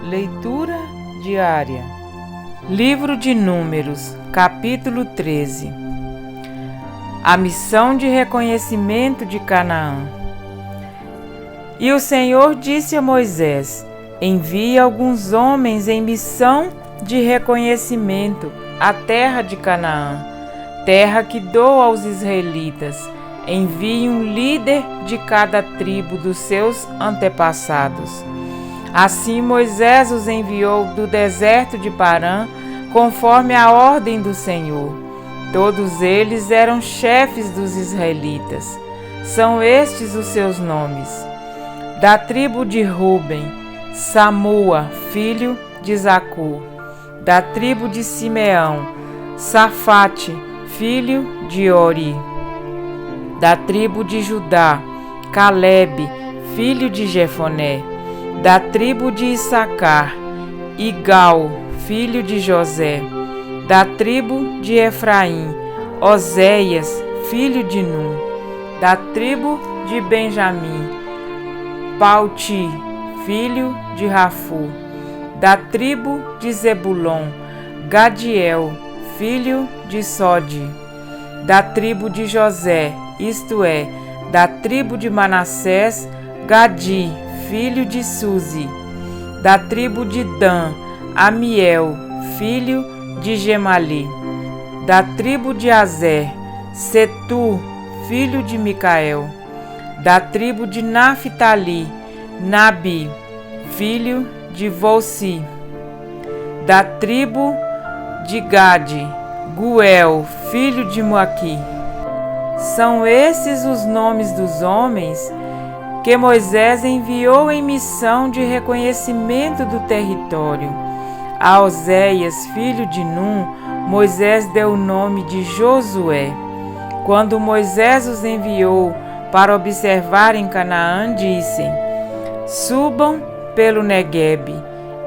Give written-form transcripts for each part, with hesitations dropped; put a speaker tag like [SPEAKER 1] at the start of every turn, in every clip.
[SPEAKER 1] Leitura diária. Livro de Números, capítulo 13. A missão de reconhecimento de Canaã. E o Senhor disse a Moisés: envie alguns homens em missão de reconhecimento à terra de Canaã, terra que dou aos israelitas. Envie um líder de cada tribo dos seus antepassados. Assim Moisés os enviou do deserto de Parã, conforme a ordem do Senhor. Todos eles eram chefes dos israelitas. São estes os seus nomes: da tribo de Ruben, Samua, filho de Zacur; da tribo de Simeão, Safate, filho de Ori; da tribo de Judá, Calebe, filho de Jefoné; da tribo de Issacar, Igal, filho de José; da tribo de Efraim, Oséias, filho de Num; da tribo de Benjamim, Palti, filho de Rafu; da tribo de Zebulon, Gadiel, filho de Sode; da tribo de José, isto é, da tribo de Manassés, Gadi, filho de Suzi; da tribo de Dan, Amiel, filho de Gemali; da tribo de Azer, Setur, filho de Micael; da tribo de Naphtali, Nabi, filho de Volsi; da tribo de Gade, Guel, filho de Moaqui. São esses os nomes dos homens que Moisés enviou em missão de reconhecimento do território. A Oséias, filho de Num, Moisés deu o nome de Josué. Quando Moisés os enviou para observar em Canaã, dissem: subam pelo Neguebe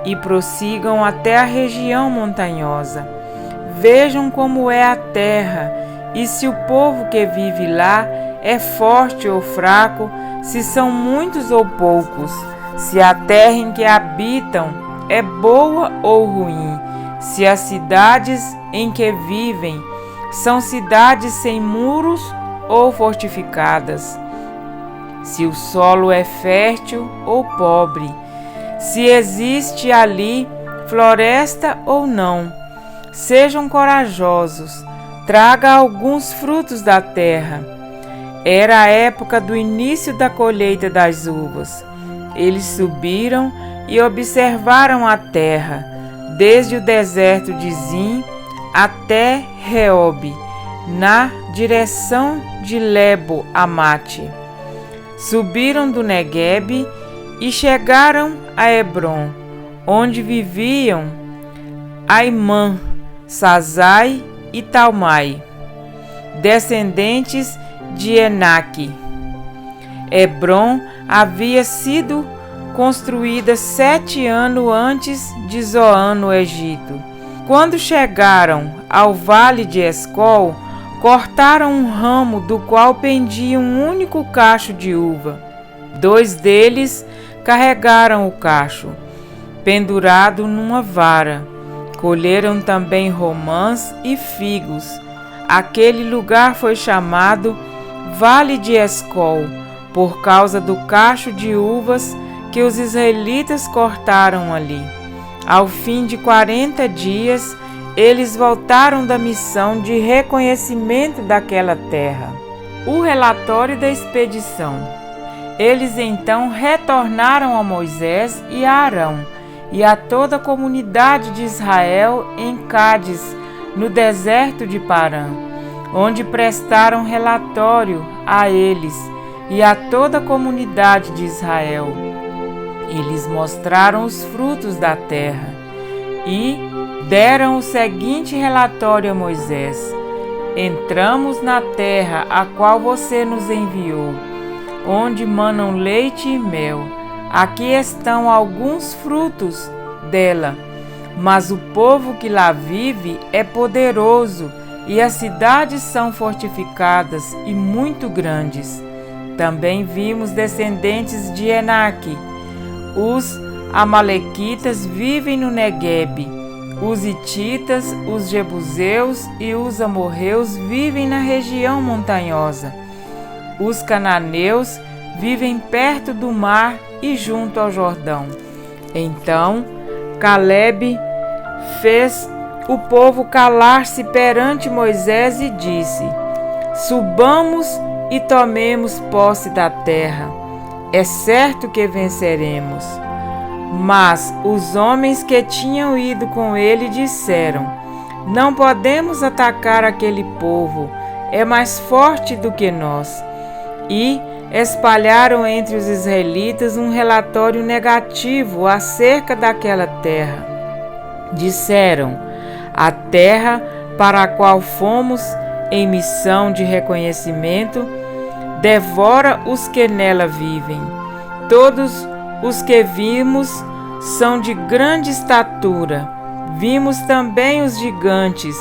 [SPEAKER 1] e prossigam até a região montanhosa. Vejam como é a terra, e se o povo que vive lá é forte ou fraco, se são muitos ou poucos, se a terra em que habitam é boa ou ruim, se as cidades em que vivem são cidades sem muros ou fortificadas, se o solo é fértil ou pobre, se existe ali floresta ou não. Sejam corajosos, traga alguns frutos da terra. Era a época do início da colheita das uvas. Eles subiram e observaram a terra, desde o deserto de Zim até Reobe, na direção de Lebo-Amate. Subiram do Neguebe e chegaram a Hebron, onde viviam Aimã, Sazai e Talmai, descendentes de Enaque. Hebron havia sido construída 7 anos antes de Zoan, no Egito. Quando chegaram ao vale de Escol, cortaram um ramo do qual pendia um único cacho de uva. 2 deles carregaram o cacho, pendurado numa vara. Colheram também romãs e figos. Aquele lugar foi chamado Vale de Escol, por causa do cacho de uvas que os israelitas cortaram ali. Ao fim de 40 dias, eles voltaram da missão de reconhecimento daquela terra. O relatório da expedição. Eles então retornaram a Moisés e a Arão e a toda a comunidade de Israel em Cádiz, no deserto de Parã, onde prestaram relatório a eles e a toda a comunidade de Israel. Eles mostraram os frutos da terra e deram o seguinte relatório a Moisés: entramos na terra a qual você nos enviou, onde manam leite e mel. Aqui estão alguns frutos dela, mas o povo que lá vive é poderoso e as cidades são fortificadas e muito grandes. Também vimos descendentes de Enaque, os amalequitas vivem no Neguebe. Os hititas, os jebuseus e os amorreus vivem na região montanhosa. Os cananeus vivem perto do mar e junto ao Jordão. Então Calebe fez o povo calar-se perante Moisés e disse: Subamos e tomemos posse da terra. É certo que venceremos. Mas os homens que tinham ido com ele disseram: Não podemos atacar aquele povo, é mais forte do que nós. E espalharam entre os israelitas um relatório negativo acerca daquela terra. Disseram: A terra para a qual fomos em missão de reconhecimento devora os que nela vivem. Todos os que vimos são de grande estatura. Vimos também os gigantes,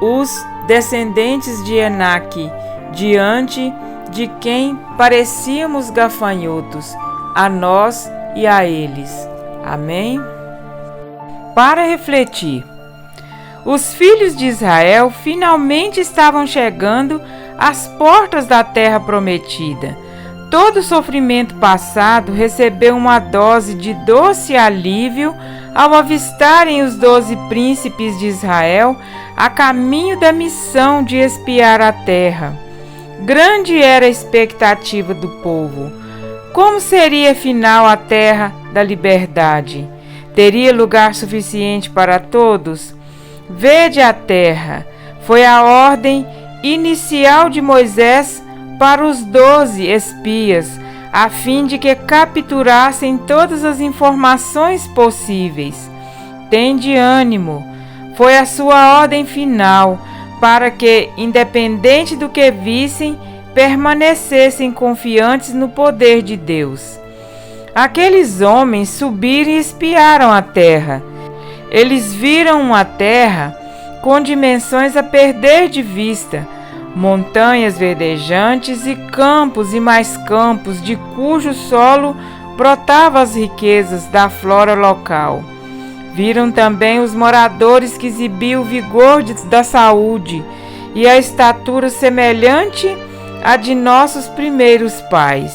[SPEAKER 1] os descendentes de Enaque, diante de quem parecíamos gafanhotos, a nós e a eles. Amém? Para refletir, os filhos de Israel finalmente estavam chegando às portas da terra prometida. Todo o sofrimento passado recebeu uma dose de doce alívio ao avistarem os 12 príncipes de Israel a caminho da missão de espiar a terra. Grande era a expectativa do povo. Como seria afinal a terra da liberdade? Teria lugar suficiente para todos? Vede a terra. Foi a ordem inicial de Moisés para os 12 espias, a fim de que capturassem todas as informações possíveis. Tende ânimo. Foi a sua ordem final, para que, independente do que vissem, permanecessem confiantes no poder de Deus. Aqueles homens subiram e espiaram a terra. Eles viram uma terra com dimensões a perder de vista, montanhas verdejantes e mais campos, de cujo solo brotavam as riquezas da flora local. Viram também os moradores que exibiam o vigor da saúde e a estatura semelhante à de nossos primeiros pais.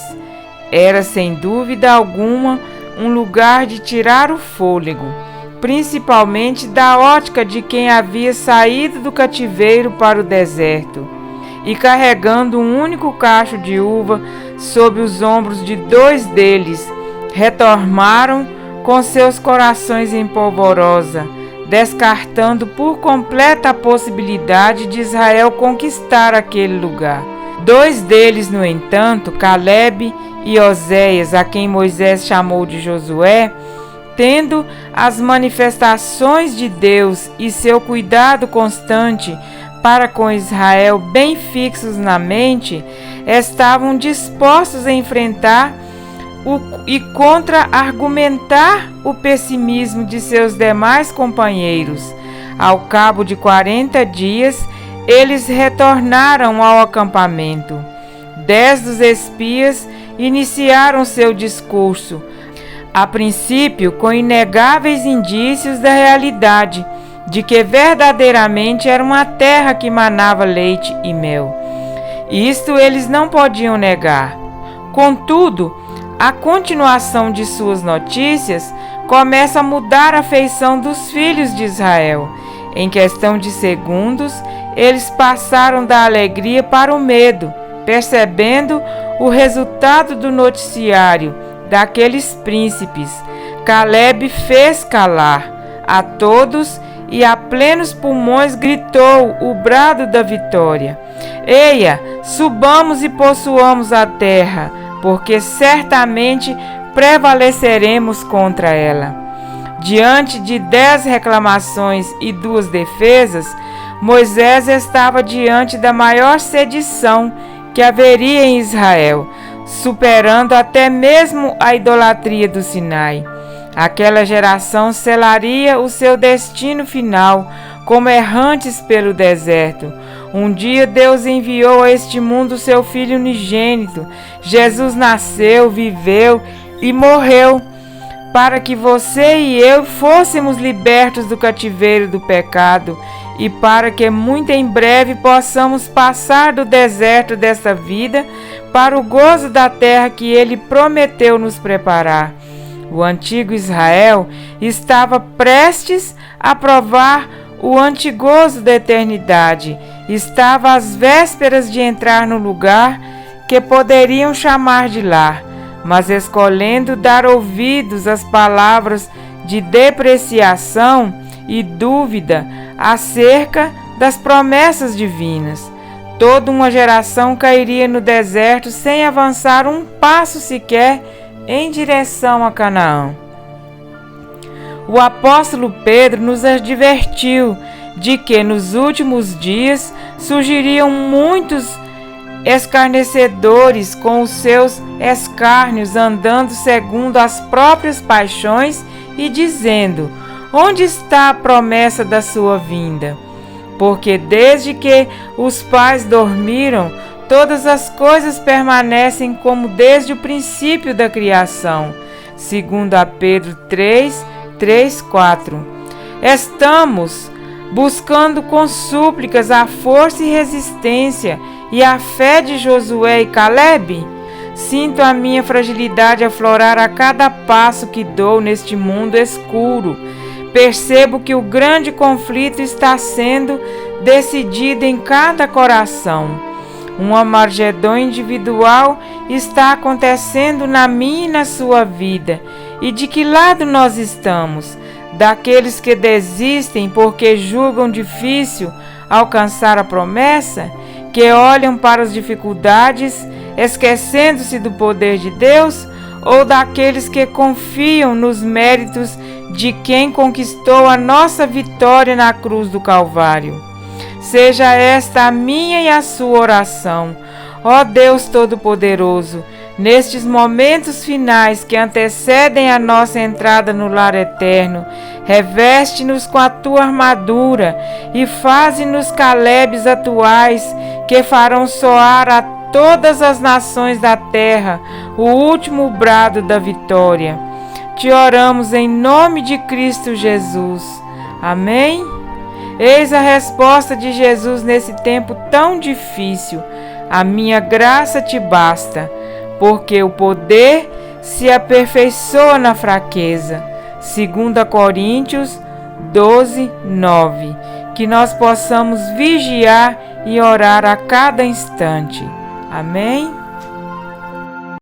[SPEAKER 1] Era, sem dúvida alguma, um lugar de tirar o fôlego, principalmente da ótica de quem havia saído do cativeiro para o deserto, e carregando um único cacho de uva sobre os ombros de 2 deles, retornaram com seus corações em polvorosa, descartando por completa a possibilidade de Israel conquistar aquele lugar. 2 deles, no entanto, Calebe e Oséias, a quem Moisés chamou de Josué, tendo as manifestações de Deus e seu cuidado constante para com Israel bem fixos na mente, estavam dispostos a enfrentar e contra-argumentar o pessimismo de seus demais companheiros. Ao cabo de 40 dias, eles retornaram ao acampamento. 10 dos espias iniciaram seu discurso, a princípio com inegáveis indícios da realidade, de que verdadeiramente era uma terra que manava leite e mel. Isto eles não podiam negar. Contudo, a continuação de suas notícias começa a mudar a feição dos filhos de Israel. Em questão de segundos, eles passaram da alegria para o medo, percebendo o resultado do noticiário daqueles príncipes. Calebe fez calar a todos e a plenos pulmões gritou o brado da vitória: Eia, subamos e possuamos a terra, porque certamente prevaleceremos contra ela. Diante de 10 reclamações e 2 defesas, Moisés estava diante da maior sedição que haveria em Israel, superando até mesmo a idolatria do Sinai. Aquela geração selaria o seu destino final como errantes pelo deserto. Um dia Deus enviou a este mundo seu Filho unigênito. Jesus nasceu, viveu e morreu para que você e eu fôssemos libertos do cativeiro do pecado e para que muito em breve possamos passar do deserto desta vida para o gozo da terra que Ele prometeu nos preparar. O antigo Israel estava prestes a provar o antigozo da eternidade, estava às vésperas de entrar no lugar que poderiam chamar de lar, mas escolhendo dar ouvidos às palavras de depreciação e dúvida acerca das promessas divinas. Toda uma geração cairia no deserto sem avançar um passo sequer em direção a Canaã. O apóstolo Pedro nos advertiu de que nos últimos dias surgiriam muitos escarnecedores com os seus escárnios, andando segundo as próprias paixões e dizendo: onde está a promessa da sua vinda? Porque desde que os pais dormiram, todas as coisas permanecem como desde o princípio da criação. Segundo a Pedro 3:4. Estamos buscando com súplicas a força e resistência e a fé de Josué e Calebe? Sinto a minha fragilidade aflorar a cada passo que dou neste mundo escuro. Percebo que o grande conflito está sendo decidido em cada coração. Um Armagedon individual está acontecendo na minha e na sua vida. E de que lado nós estamos? Daqueles que desistem porque julgam difícil alcançar a promessa? Que olham para as dificuldades, esquecendo-se do poder de Deus? Ou daqueles que confiam nos méritos de quem conquistou a nossa vitória na cruz do Calvário? Seja esta a minha e a sua oração. Ó Deus Todo-Poderoso, nestes momentos finais que antecedem a nossa entrada no lar eterno, reveste-nos com a tua armadura e faze-nos Calebes atuais que farão soar a todas as nações da terra o último brado da vitória. Te oramos em nome de Cristo Jesus. Amém? Eis a resposta de Jesus nesse tempo tão difícil. A minha graça te basta, porque o poder se aperfeiçoa na fraqueza. 2 Coríntios 12:9. Que nós possamos vigiar e orar a cada instante. Amém?